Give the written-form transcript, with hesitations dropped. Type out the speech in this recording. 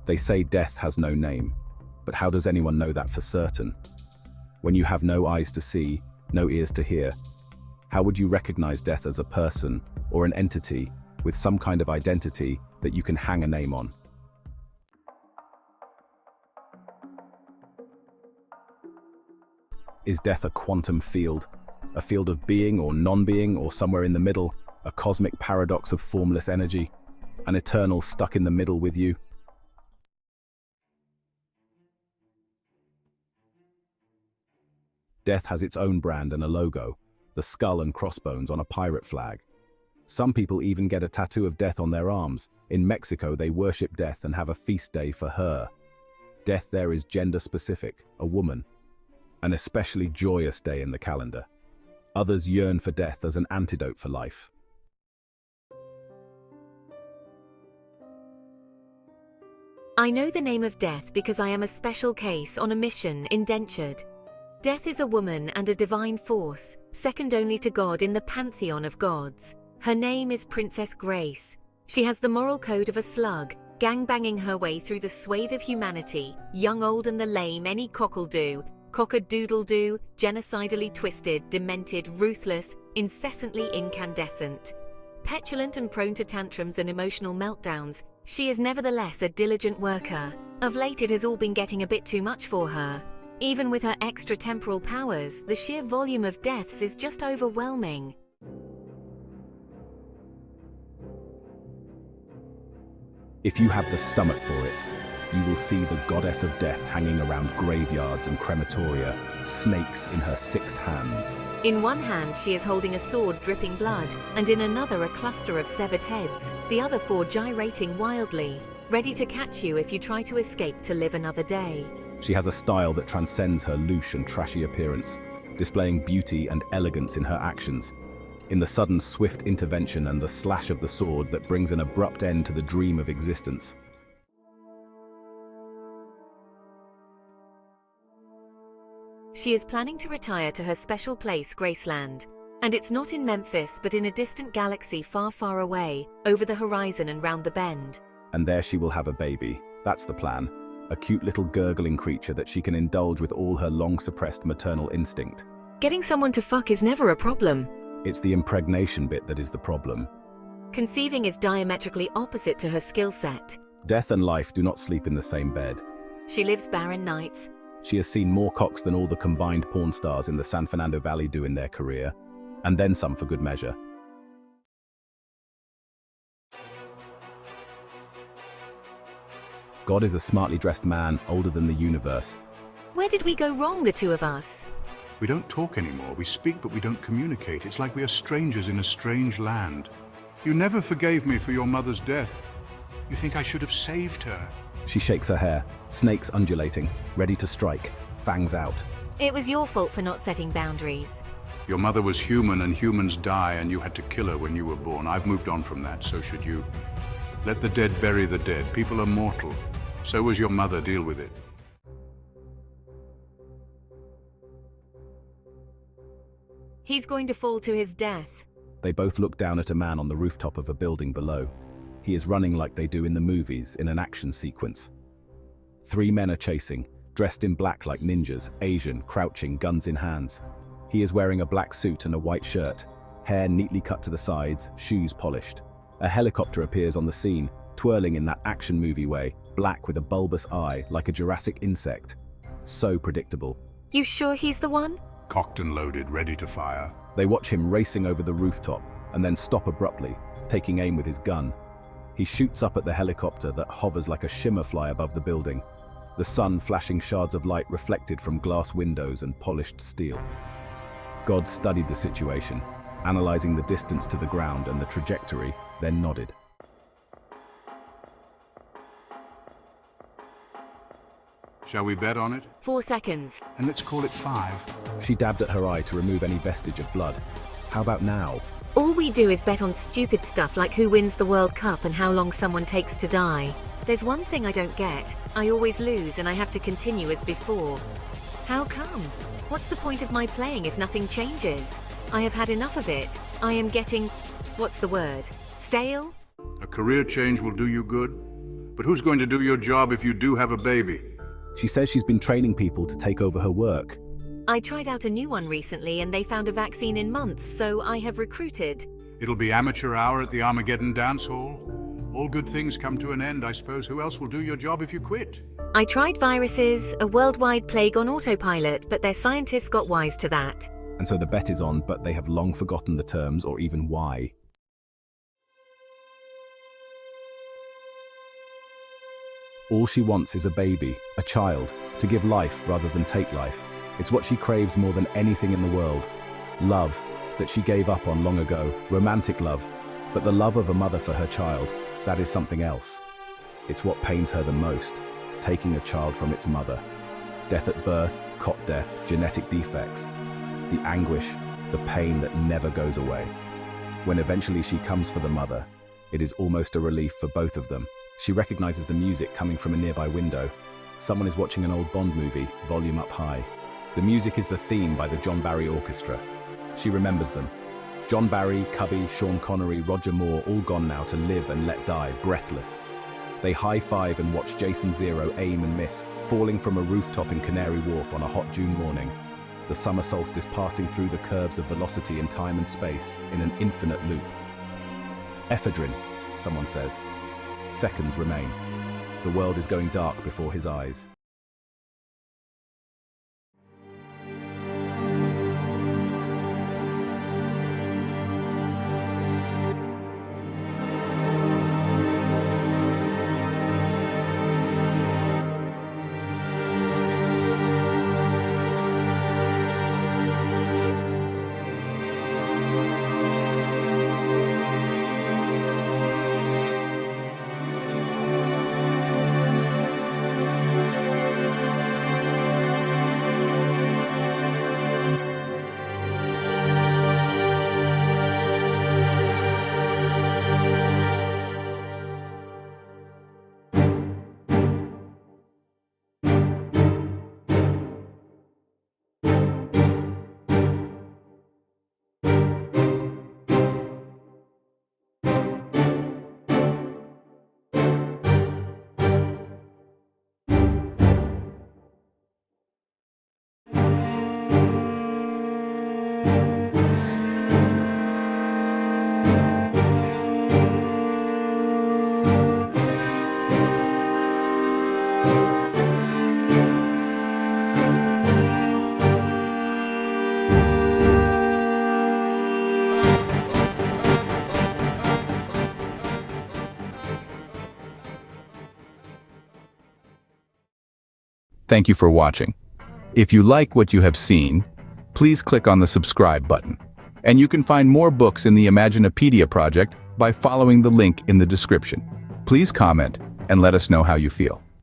They say death has no name, but how does anyone know that for certain? When you have no eyes to see, no ears to hear, how would you recognize death as a person or an entity with some kind of identity that you can hang a name on? Is death a quantum field, a field of being or non-being, or somewhere in the middle, a cosmic paradox of formless energy, an eternal stuck in the middle with you? Death has its own brand and a logo, the skull and crossbones on a pirate flag. Some people even get a tattoo of death on their arms. In Mexico, they worship death and have a feast day for her. Death there is gender-specific, a woman, an especially joyous day in the calendar. Others yearn for death as an antidote for life. I know the name of death because I am a special case on a mission, indentured. Death is a woman and a divine force, second only to God in the pantheon of gods. Her name is Princess Grace. She has the moral code of a slug, gangbanging her way through the swathe of humanity, young, old and the lame, any cockle-do, cock-a-doodle-doo, genocidally twisted, demented, ruthless, incessantly incandescent. Petulant and prone to tantrums and emotional meltdowns, she is nevertheless a diligent worker. Of late it has all been getting a bit too much for her. Even with her extratemporal powers, the sheer volume of deaths is just overwhelming. If you have the stomach for it, you will see the goddess of death hanging around graveyards and crematoria, snakes in her 6 hands. In one hand she is holding a sword dripping blood, and in another a cluster of severed heads, the other 4 gyrating wildly, ready to catch you if you try to escape to live another day. She has a style that transcends her louche and trashy appearance, displaying beauty and elegance in her actions, in the sudden swift intervention and the slash of the sword that brings an abrupt end to the dream of existence. She is planning to retire to her special place, Graceland. And it's not in Memphis, but in a distant galaxy far, far away, over the horizon and round the bend. And there she will have a baby. That's the plan. A cute little gurgling creature that she can indulge with all her long-suppressed maternal instinct. Getting someone to fuck is never a problem. It's the impregnation bit that is the problem. Conceiving is diametrically opposite to her skill set. Death and life do not sleep in the same bed. She lives barren nights. She has seen more cocks than all the combined porn stars in the San Fernando Valley do in their career, and then some for good measure. God is a smartly dressed man, older than the universe. Where did we go wrong, the two of us? We don't talk anymore. We speak, but we don't communicate. It's like we are strangers in a strange land. You never forgave me for your mother's death. You think I should have saved her. She shakes her hair, snakes undulating, ready to strike, fangs out. It was your fault for not setting boundaries. Your mother was human and humans die, and you had to kill her when you were born. I've moved on from that, so should you. Let the dead bury the dead. People are mortal. So was your mother. Deal with it. He's going to fall to his death. They both look down at a man on the rooftop of a building below. He is running like they do in the movies, in an action sequence. 3 men are chasing, dressed in black like ninjas, Asian, crouching, guns in hands. He is wearing a black suit and a white shirt, hair neatly cut to the sides, shoes polished. A helicopter appears on the scene, twirling in that action movie way, black with a bulbous eye, like a Jurassic insect. So predictable. You sure he's the one? Cocked and loaded, ready to fire. They watch him racing over the rooftop, and then stop abruptly, taking aim with his gun. He shoots up at the helicopter that hovers like a shimmer fly above the building, the sun flashing shards of light reflected from glass windows and polished steel. God studied the situation, analyzing the distance to the ground and the trajectory, then nodded. Shall we bet on it? 4 seconds. And let's call it 5. She dabbed at her eye to remove any vestige of blood. How about now? All we do is bet on stupid stuff like who wins the World Cup and how long someone takes to die. There's one thing I don't get. I always lose and I have to continue as before. How come? What's the point of my playing if nothing changes? I have had enough of it. I am getting, what's the word? Stale? A career change will do you good. But who's going to do your job if you do have a baby? She says she's been training people to take over her work. I tried out a new one recently and they found a vaccine in months, so I have recruited. It'll be amateur hour at the Armageddon dance hall. All good things come to an end, I suppose. Who else will do your job if you quit? I tried viruses, a worldwide plague on autopilot, but their scientists got wise to that. And so the bet is on, but they have long forgotten the terms or even why. All she wants is a baby, a child, to give life rather than take life. It's what she craves more than anything in the world. Love, that she gave up on long ago, romantic love, but the love of a mother for her child, that is something else. It's what pains her the most, taking a child from its mother. Death at birth, cot death, genetic defects. The anguish, the pain that never goes away. When eventually she comes for the mother, it is almost a relief for both of them. She recognizes the music coming from a nearby window. Someone is watching an old Bond movie, volume up high. The music is the theme by the John Barry Orchestra. She remembers them. John Barry, Cubby, Sean Connery, Roger Moore, all gone now to live and let die, breathless. They high-five and watch Jason Zero aim and miss, falling from a rooftop in Canary Wharf on a hot June morning. The summer solstice passing through the curves of velocity in time and space, in an infinite loop. Ephedrine, someone says. Seconds remain. The world is going dark before his eyes. Thank you for watching. If you like what you have seen, please click on the subscribe button. And you can find more books in the Imaginopedia project by following the link in the description. Please comment and let us know how you feel.